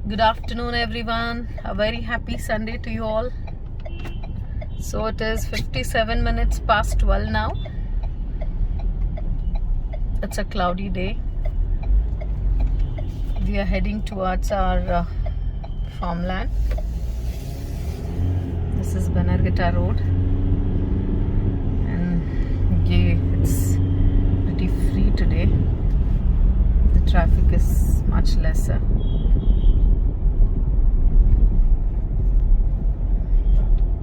Good afternoon, everyone. A very happy Sunday to you all. So it is 57 minutes past 12 now. It's a cloudy day. We are heading towards our farmland. This is Bannerghatta Road, and it's pretty free today. The traffic is much lesser.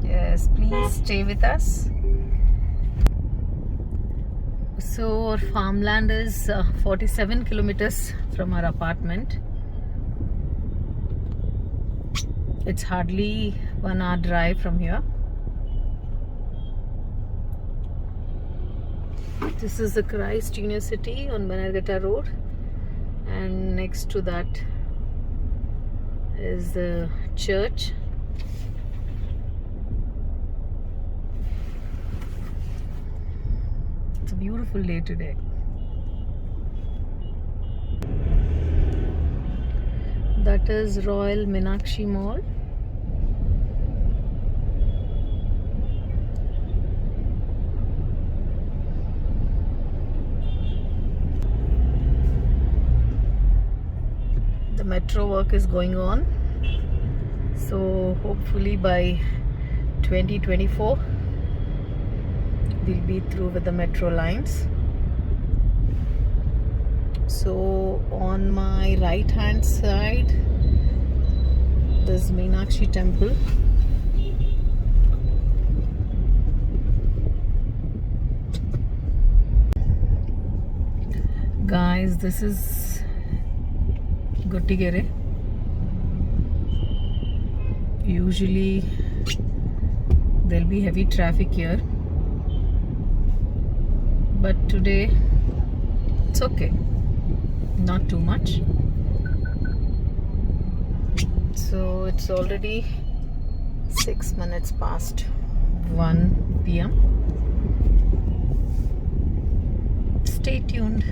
Yes, please stay with us. So our farmland is 47 kilometers from our apartment. It's hardly 1 hour drive from here. This is the Christ University on Bannerghatta Road, and next to that is the church. It's a beautiful day today. That is Royal Meenakshi Mall. The metro work is going on, so hopefully by 2024 we'll be through with the metro lines. So on my right hand side there's Meenakshi temple. Guys, this is Gottigere. Usually there'll be heavy traffic here, but today it's okay, not too much. So it's already 6 minutes past 1 p.m. Stay tuned.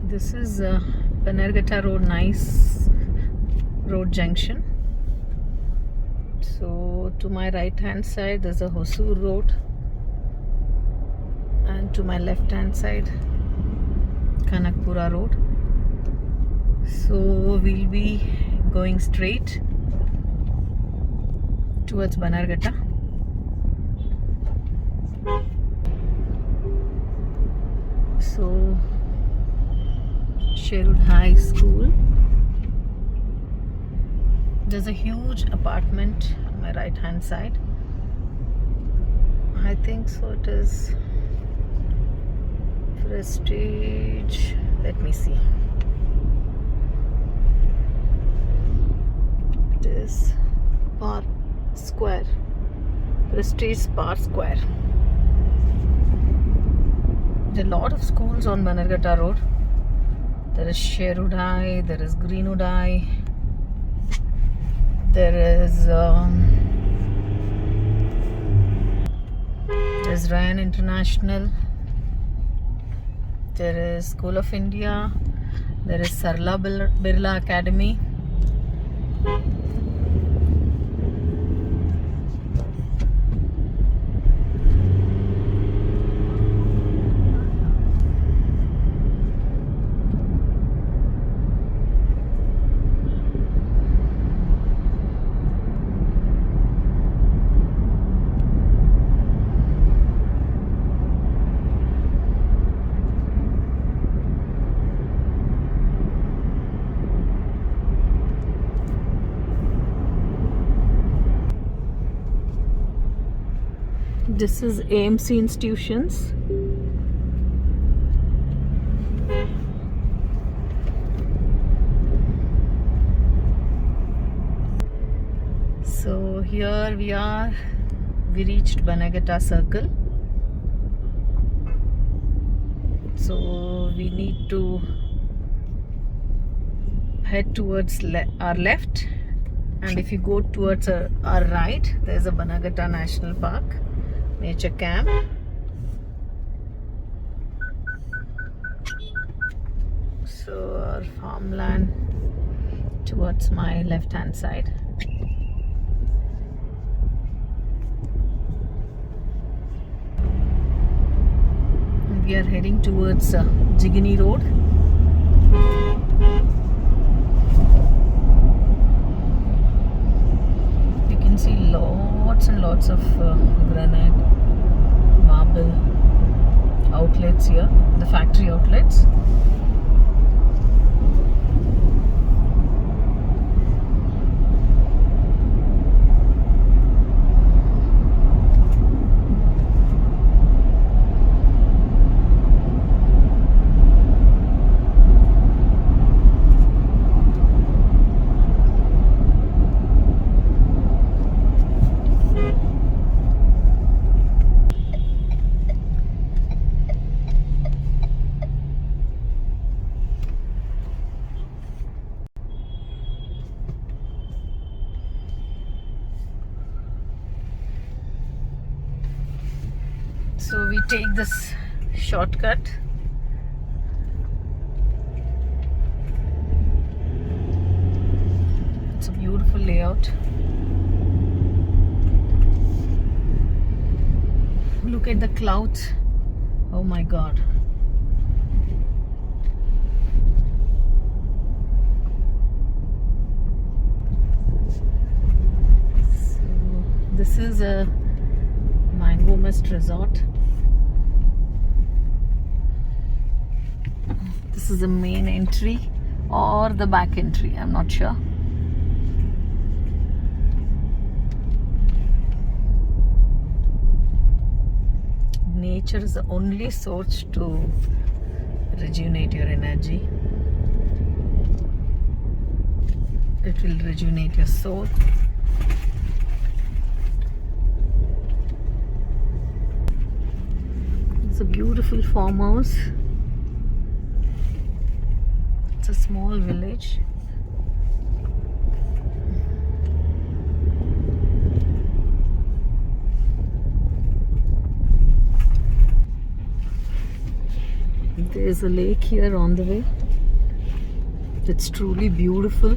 This is Bannerghatta Road, nice road junction. So to my right hand side there's a Hosur Road, and to my left hand side Kanakpura Road. So we'll be going straight towards Bannerghatta. So Sherwood High School. There's a huge apartment on my right hand side. I think so it is Prestige. Let me see. It is Park Square. Prestige Park Square. There are a lot of schools on Bannerghatta Road. There is Sherwood High, there is Greenwood High, there is there's Ryan International, there is School of India, there is Sarla Birla Academy. This is AMC Institutions. So here we are. We reached Banagatta Circle. So we need to head towards our left, and if you go towards our right, there's a Banagatta National Park nature camp. So our farmland towards my left hand side. We are heading towards Jigini Road. You can see lots and lots of granite, marble outlets here, the factory outlets. So we take this shortcut. It's a beautiful layout. Look at the clouds. Oh my God. So this is a Mango Mist Resort. This is the main entry or the back entry, I'm not sure. Nature is the only source to rejuvenate your energy. It will rejuvenate your soul. It's a beautiful farmhouse. It's a small village. There's a lake here on the way. It's truly beautiful.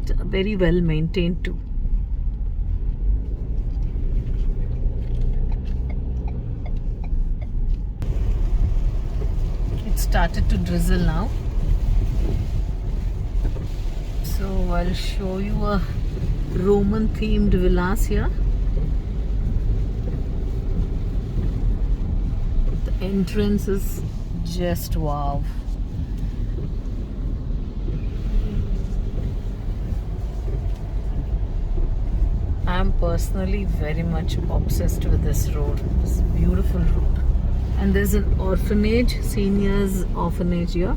It's very well maintained too. It started to drizzle now. So I'll show you a Roman themed villas here. Entrance is just wow. I'm personally very much obsessed with this road. This beautiful road. And there's an orphanage, seniors orphanage here.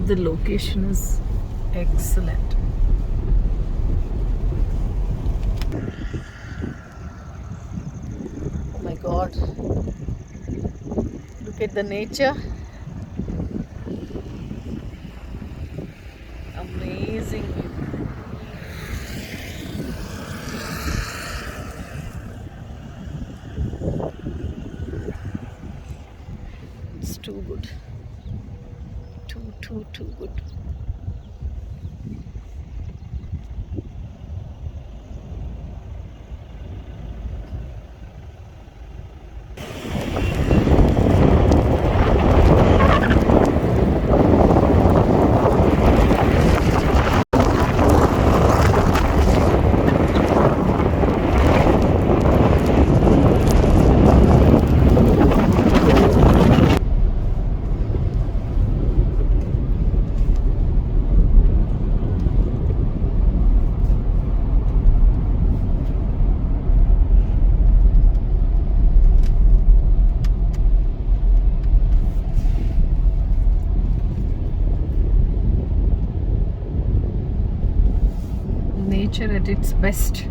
The location is excellent. God, look at the nature. Amazing view. It's too good. Too good. nature at its best.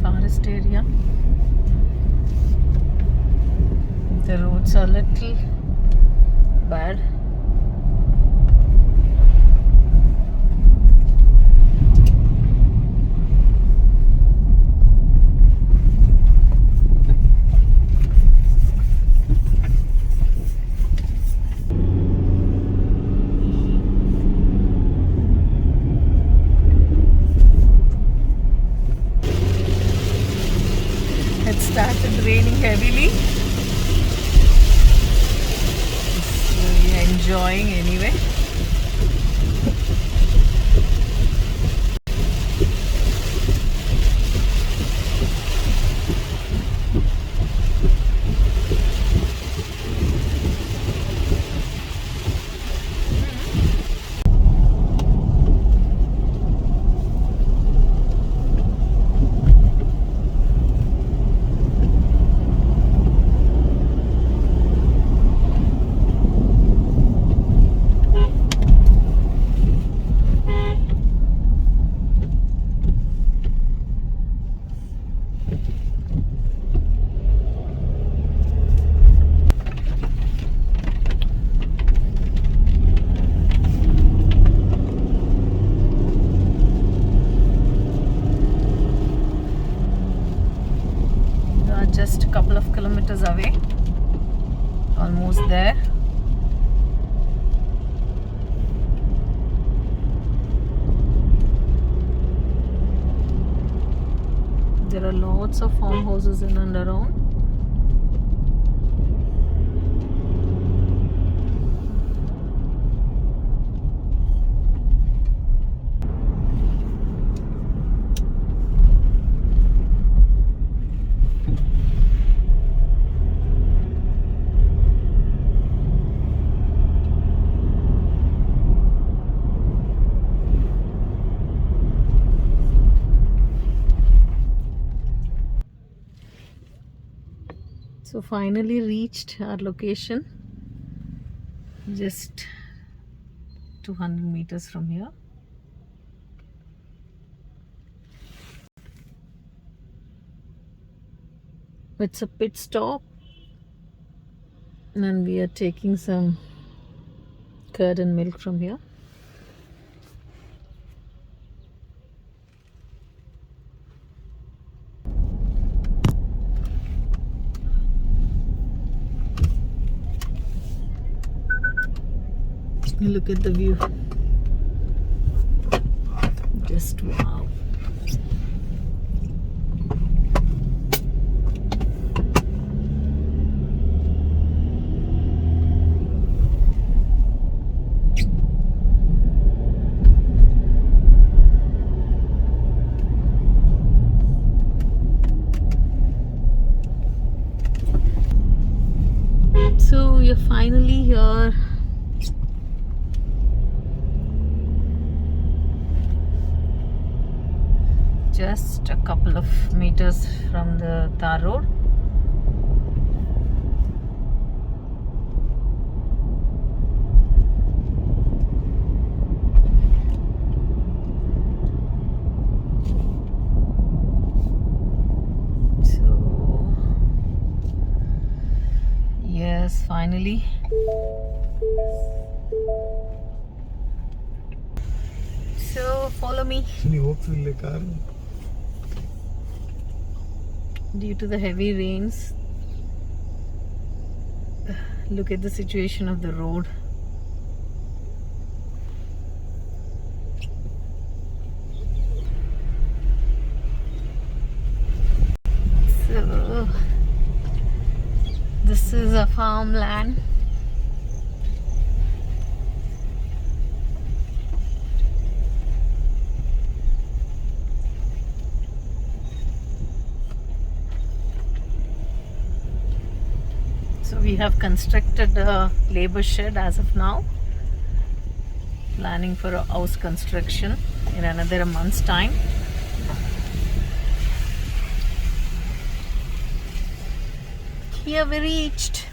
Forest area. The roads are a little bad. It started raining heavily. So we are enjoying anyway. Just a couple of kilometers away, almost there. There are lots of farmhouses in and around. So finally reached our location, just 200 meters from here. It's a pit stop and we are taking some curd and milk from here. Look at the view. Just wow. So you're finally here. Just a couple of meters from the tar road. So yes, finally. So follow me. Due to the heavy rains, look at the situation of the road. So this is a farmland. So we have constructed a labor shed as of now, planning for a house construction in another month's time. Here we reached.